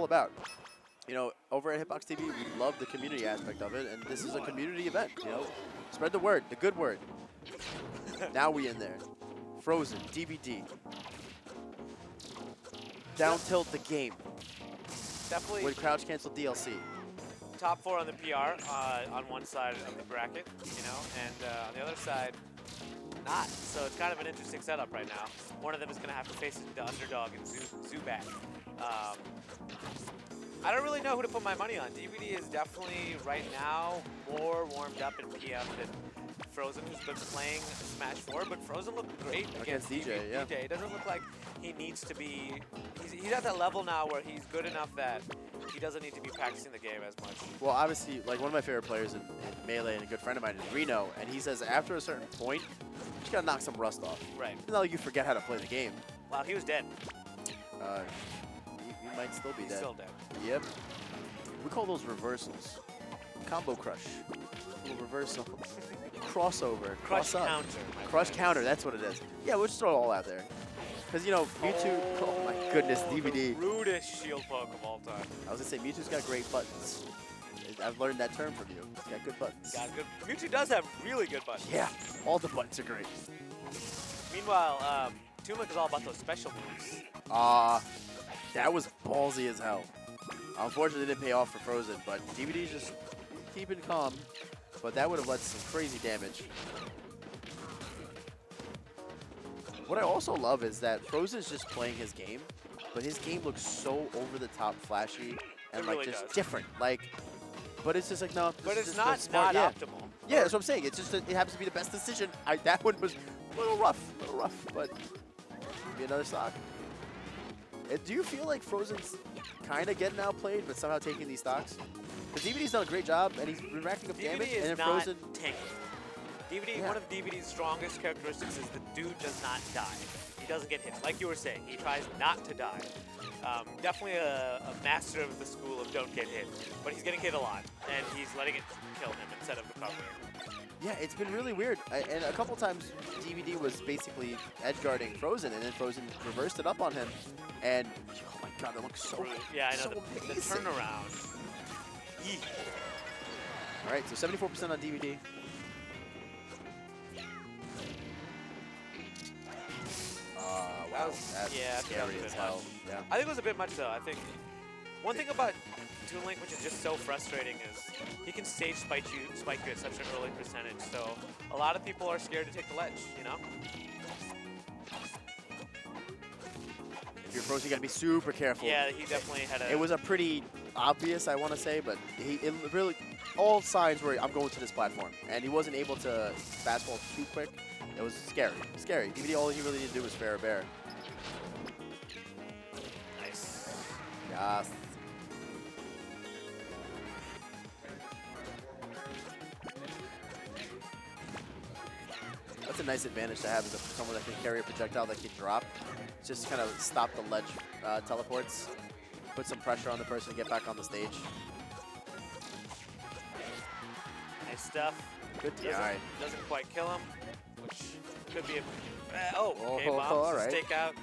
all about. You know, over at Hitbox TV, we love the community aspect of it, and this is a community event, you know. Spread the word, the good word. Now we in there. Frozen, DVD. Down tilt the game. Definitely. With crouch cancel DLC. Top 4 on the PR on one side of the bracket, you know, and on the other side, not. So it's kind of an interesting setup right now. One of them is going to have to face the underdog in Zubat. I don't really know who to put my money on. DVD is definitely, right now, more warmed up in PM than Frozen, who's been playing Smash 4, but Frozen looked great against DJ. Yeah. DJ. It doesn't look like he needs to be... He's at that level now where he's good enough that he doesn't need to be practicing the game as much. Well, obviously, like one of my favorite players in Melee and a good friend of mine is Reno, and he says after a certain point, you just gotta knock some rust off. Right. It's not like you forget how to play the game. Wow, he was dead. He might still be He's dead. still dead. Yep. We call those reversals. Combo crush. Little reversal. Crossover. Crush Cross counter. Crush counter, that's what it is. Yeah, we'll just throw it all out there. Because, you know, Mewtwo, oh my goodness, DVD. The rudest shield poke of all time. I was going to say, Mewtwo's got great buttons. I've learned that term from you. He's got good buttons. Got good. Mewtwo does have really good buttons. Yeah, all the buttons are great. Meanwhile, Turmeric is all about those special moves. That was ballsy as hell. Unfortunately, it didn't pay off for Frozen, but DVD's just keeping calm. But that would have led to some crazy damage. What I also love is that Frozen is just playing his game, but his game looks so over the top, flashy, and like really just does. different. Like, but it's just like no. But this it's is not just smart. Yeah. optimal. Yeah, that's what I'm saying. It's just it happens to be the best decision. That one was a little rough, but maybe another stock. Do you feel like Frozen's kind of getting outplayed, but somehow taking these stocks? Because DVD's done a great job, and he's been racking up damage. DVD is and not Frozen tanky. DVD, Yeah. one of DVD's strongest characteristics is the dude does not die. He doesn't get hit. Like you were saying, he tries not to die. Definitely a master of the school of don't get hit. But he's getting hit a lot, and he's letting it kill him instead of recovering. Yeah, it's been really weird. And a couple times, DVD was basically edge guarding Frozen, and then Frozen reversed it up on him. And oh my god, that looks so Yeah, I know, so the amazing. turnaround. Yee. All right, so 74% on DVD. Wow, that's yeah, I think that was scary a as bit hell. much. Yeah. I think it was a bit much, though. I think one thing about Toon Link, which is just so frustrating, is he can stage spike you at such an early percentage. So a lot of people are scared to take the ledge, you know? If you're Frozen, you gotta be super careful. Yeah, he definitely had a... It was a pretty obvious, I want to say, but it really, all signs were, I'm going to this platform. And he wasn't able to fastball too quick. It was scary. Scary. DVD, all he really needed to do was fair or bear. Nice. Yes. That's a nice advantage to have as someone that can carry a projectile that can drop. Just kind of stop the ledge teleports, put some pressure on the person to get back on the stage. Nice stuff. Good DI. Doesn't quite kill him, which could be a... okay, Oh, bombs. all right. Take out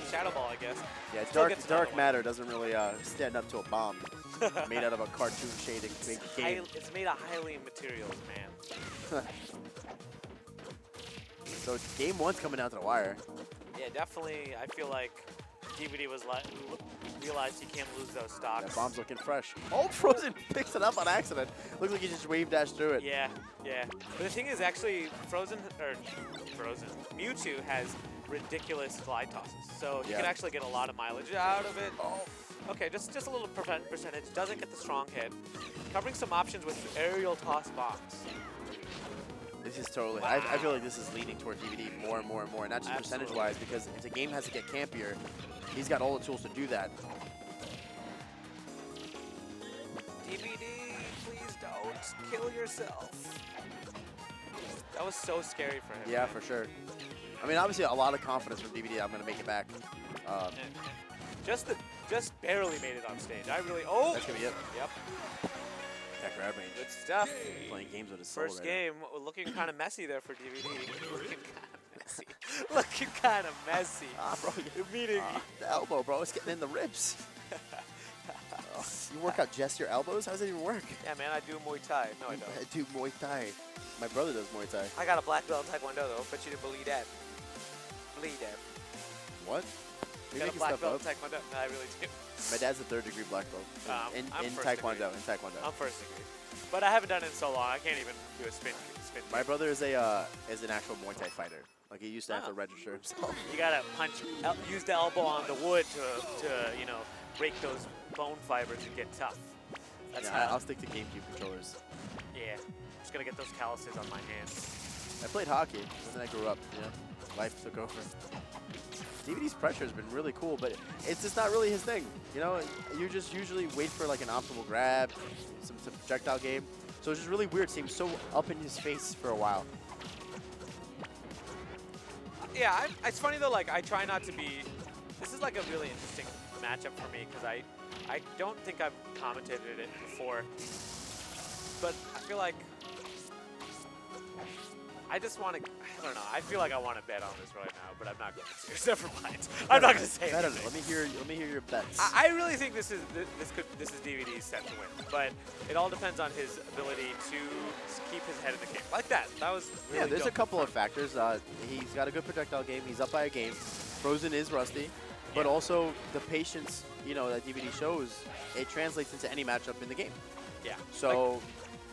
Shadow Ball, I guess. Yeah, Still gets another dark one. matter doesn't really stand up to a bomb made out of a cartoon shading big game. It's made of highly materials, man. So game one's coming down to the wire. Yeah, definitely. I feel like DVD was realized he can't lose those stocks. That bomb's looking fresh. Oh, Frozen picks it up on accident. Looks like he just wave dashed through it. Yeah, yeah. But the thing is, actually, Mewtwo has ridiculous glide tosses, so you Yeah. can actually get a lot of mileage out of it. Oh, okay, just a little percentage. Doesn't get the strong hit. Covering some options with aerial toss bombs. This is totally, Wow. I feel like this is leaning toward DVD more and more and more, not just Absolutely. percentage-wise, because if the game has to get campier, he's got all the tools to do that. DVD, please don't kill yourself. That was so scary for him. Yeah, man. for sure. I mean, obviously, a lot of confidence from DVD. I'm going to make it back. Just barely made it on stage. I really, oh! That's going to be it. Yep. That grab range. Good stuff. Playing games with his soul First right game, looking kind of messy there for DVD. Looking kind of messy. Looking kind of messy. Bro, Meaning, the elbow, bro. It's getting in the ribs. You work out just your elbows? How does that even work? Yeah, man, I do Muay Thai. No, I don't. I do Muay Thai. My brother does Muay Thai. I got a black belt in Taekwondo, though. Bet you didn't believe that. Believe that. What? You got a black belt in Taekwondo? No, I really do. My dad's a 3rd-degree black belt in Taekwondo. In Taekwondo. I'm 1st degree. But I haven't done it in so long. I can't even do a spin. My brother is an actual Muay Thai fighter. Like he used to have to register himself. You gotta use the elbow on the wood to you know, break those bone fibers and get tough. That's yeah, I'll stick to GameCube controllers. Yeah, just gonna get those calluses on my hands. I played hockey, and then I grew up. You know, life took over. DVD's pressure has been really cool, but it's just not really his thing. You know, you just usually wait for like an optimal grab, some projectile game. So it's just really weird seeing him so up in his face for a while. Yeah, it's funny though, like I try not to be, this is like a really interesting matchup for me because I don't think I've commentated it before, but I feel like, I just want to, I don't know, I feel like I want to bet on this right now, but I'm not going to. Never mind. I'm not going to say anything. Let me hear your bets. I really think this is DVD's set to win, but it all depends on his ability to keep his head in the game. Like that. That was really yeah, there's a couple of factors. He's got a good projectile game. He's up by a game. Frozen is rusty, but also the patience, you know, that DVD shows, it translates into any matchup in the game. Yeah. So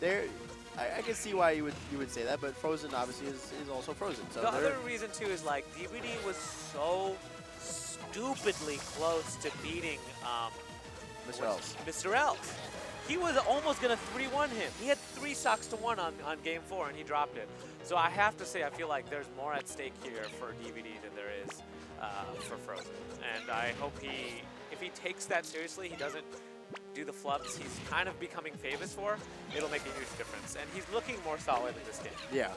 there. I can see why you would say that, but Frozen obviously is also Frozen. So the other reason too is like DVD was so stupidly close to beating Mr. Else. Mr. Else. He was almost gonna 3-1 him. He had 3 stocks to 1 on game 4 and he dropped it. So I have to say I feel like there's more at stake here for DVD than there is for Frozen. And I hope if he takes that seriously, he doesn't do the flubs he's kind of becoming famous for, it'll make a huge difference. And he's looking more solid in this game. Yeah.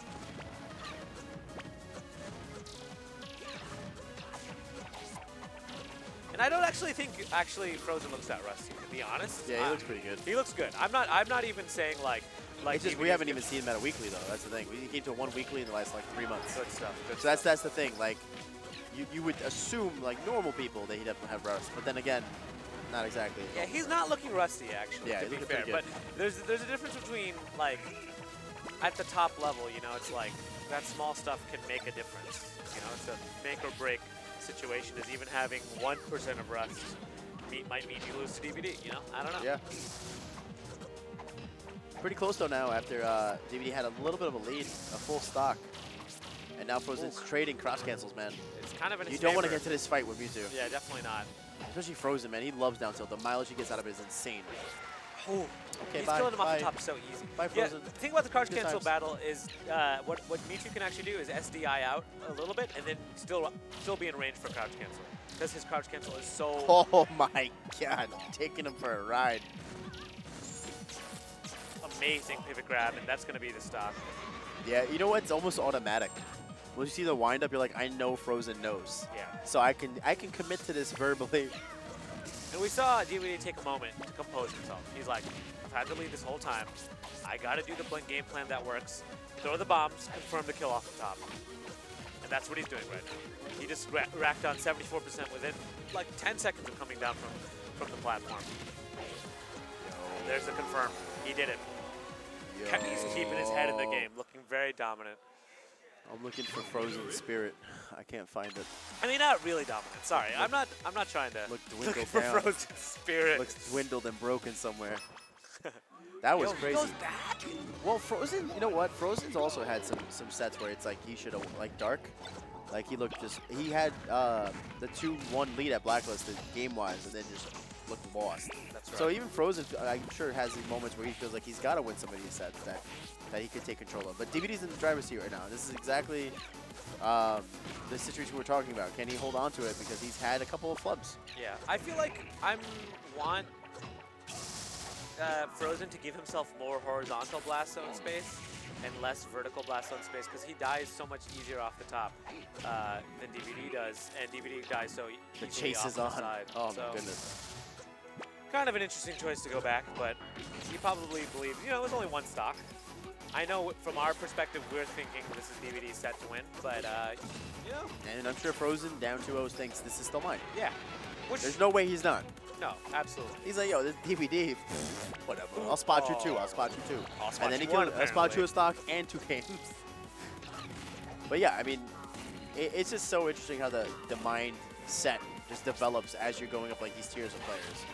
And I don't actually think Frozen looks that rusty, to be honest. Yeah, he looks pretty good. He looks good. I'm not even saying like it's just we haven't even seen him at a weekly though. That's the thing. We came to 1 weekly in the last like 3 months. Good stuff. Good so that's the thing. Like you would assume like normal people that he'd have rust, but then again, not exactly. Yeah, he's not looking rusty actually. Yeah, to be fair, but there's a difference between like at the top level, you know, it's like that small stuff can make a difference. You know, it's a make or break situation. Is even having 1% of rust might mean you lose to DVD. You know, I don't know. Yeah. Pretty close though now after DVD had a little bit of a lead, a full stock, and now Frozen's trading cross cancels, man. It's kind of in his You don't want to favor. get to this fight with Mewtwo. Yeah, definitely not. Especially Frozen, man. He loves down tilt. The mileage he gets out of it is insane. Oh, okay, he's bye, killing him off bye. the top so easy. Bye, Frozen. Yeah, the thing about the crouch Good cancel times. battle is what Mewtwo can actually do is SDI out a little bit and then still be in range for crouch cancel. Because his crouch cancel is so... Oh my god, taking him for a ride. Amazing pivot grab, and that's going to be the stock. Yeah, you know what? It's almost automatic. When you see the windup, you're like, I know Frozen knows. Yeah. So I can commit to this verbally. And we saw DVD take a moment to compose himself. He's like, I've had to lead this whole time. I got to do the blink game plan that works. Throw the bombs, confirm the kill off the top. And that's what he's doing right now. He just racked on 74% within like 10 seconds of coming down from the platform. And there's the confirm. He did it. He's keeping his head in the game, looking very dominant. I'm looking for Frozen Spirit. I can't find it. I mean, not really dominant. Sorry, I'm not trying to look for down. Frozen Spirit. Looks dwindled and broken somewhere. That was crazy. He goes back. Well, Frozen, you know what? Frozen's also had some sets where it's like he should have, like Dark. Like he looked he had the 2-1 lead at Blacklisted game-wise and then just looked lost. That's right. So even Frozen, I'm sure, has these moments where he feels like he's got to win some of these sets that he could take control of. But DVD's in the driver's seat right now. This is exactly the situation we're talking about. Can he hold on to it? Because he's had a couple of flubs. Yeah, I feel like I want Frozen to give himself more horizontal blast zone space and less vertical blast zone space because he dies so much easier off the top than DVD does, and DVD dies so The easily chase off is the on. side. Oh So, my goodness. kind of an interesting choice to go back, but you probably believe, you know, it was only 1 stock. I know from our perspective, we're thinking this is DVD set to win, but, you know. And I'm sure Frozen down 2-0 thinks this is still mine. Yeah. Which, There's no way he's not. No, absolutely. He's like, yo, this DVD, whatever. I'll spot you too. I'll spot you too. I'll spot And then you he one, killed. I'll spot apparently. you a stock and 2 games. But yeah, I mean, it's just so interesting how the mindset just develops as you're going up like these tiers of players.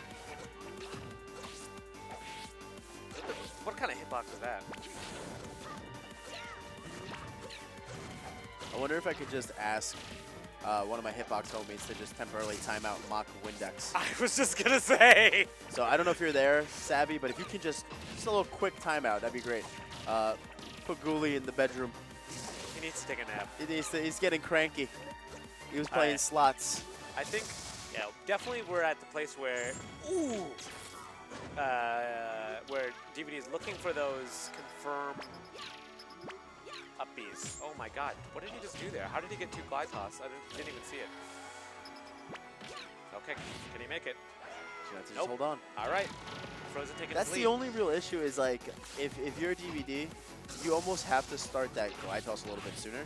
What kind of hitbox is that? I wonder if I could just ask one of my Hitbox homies to just temporarily time out mock Windex. I was just gonna say. So I don't know if you're there, Savvy, but if you can just a little quick timeout, that'd be great. Put Ghoulie in the bedroom. He needs to take a nap. He's getting cranky. He was playing slots. I think, yeah, definitely we're at the place where, where DVD is looking for those confirmed up Bs. Oh my God, what did he just do there? How did he get 2 glide toss? I didn't even see it. Okay, can he make it? You have to just Nope. hold on. All right, Frozen taking That's his lead. the only real issue is like if you're a DVD, you almost have to start that glide toss a little bit sooner.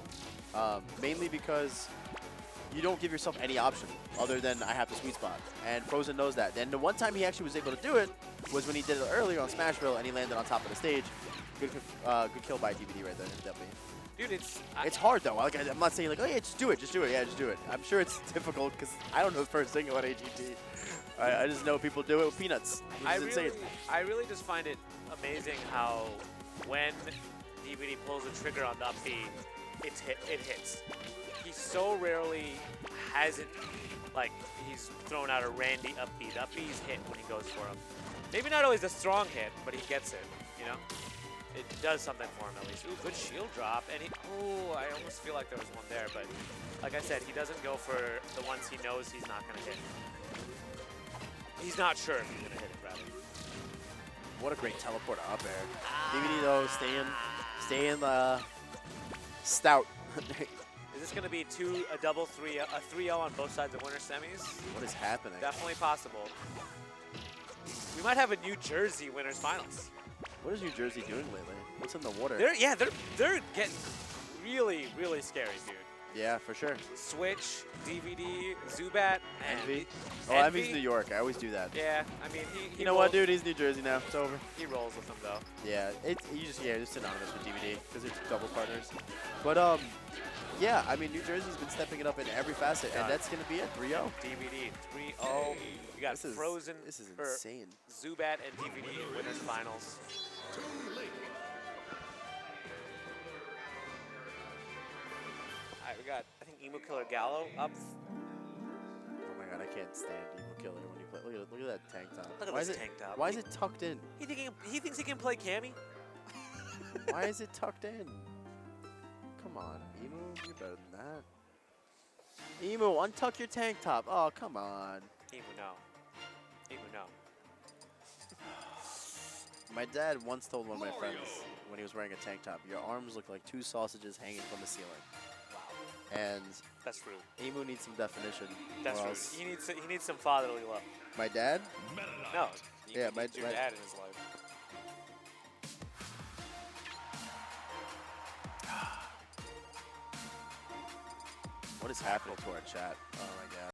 Mainly because you don't give yourself any option other than I have the sweet spot. And Frozen knows that. And the one time he actually was able to do it was when he did it earlier on Smashville and he landed on top of the stage. Good kill by DVD right there, definitely. Dude, it's Hard though. Like, I'm not saying like, oh yeah, just do it. Yeah, just do it. I'm sure it's difficult because I don't know the first thing about AGT. I just know people do it with peanuts. Which is insane. I really just find it amazing how when DVD pulls the trigger on the up B, it hits. He so rarely hasn't, like, he's thrown out a Randy up B. The up B's hit when he goes for him. Maybe not always a strong hit, but he gets it, you know? It does something for him at least. Ooh, good shield drop. And I almost feel like there was one there, but like I said, he doesn't go for the ones he knows he's not going to hit. He's not sure if he's going to hit it, rather. What a great teleporter up there. DVD though, staying stout. Is this going to be a double 3, a 3-0 on both sides of winter semis? What is happening? Definitely possible. We might have a New Jersey winners finals. What is New Jersey doing lately? What's in the water? They're getting really, really scary, dude. Yeah, for sure. Switch, DVD, Zubat, and Envy. Oh, Envy's New York. I always do that. Yeah, I mean, he You know what, dude? He's New Jersey now. It's over. He rolls with them though. Yeah, it's synonymous with DVD because it's double partners. But yeah, I mean, New Jersey's been stepping it up in every facet, and that's gonna be it. 3-0. DVD 3-0. You got Frozen. This is insane. Zubat and DVD in winners finals. All right, we got Emo Killer Gallo up. Oh my God, I can't stand Emo Killer when you play. Look at that tank top. Look at this tank top. Why is it tucked in? He thinks he can play Cammy. Why is it tucked in? Come on, Emu, you're better than that. Emu, untuck your tank top. Oh, come on. Emu, no. Emu, no. My dad once told one of my friends when he was wearing a tank top, your arms look like 2 sausages hanging from the ceiling. Wow. And that's rude. Emu needs some definition. That's rude. He needs some fatherly love. My dad? No. Yeah, my dad in his life. What is happening to our chat? Oh my God.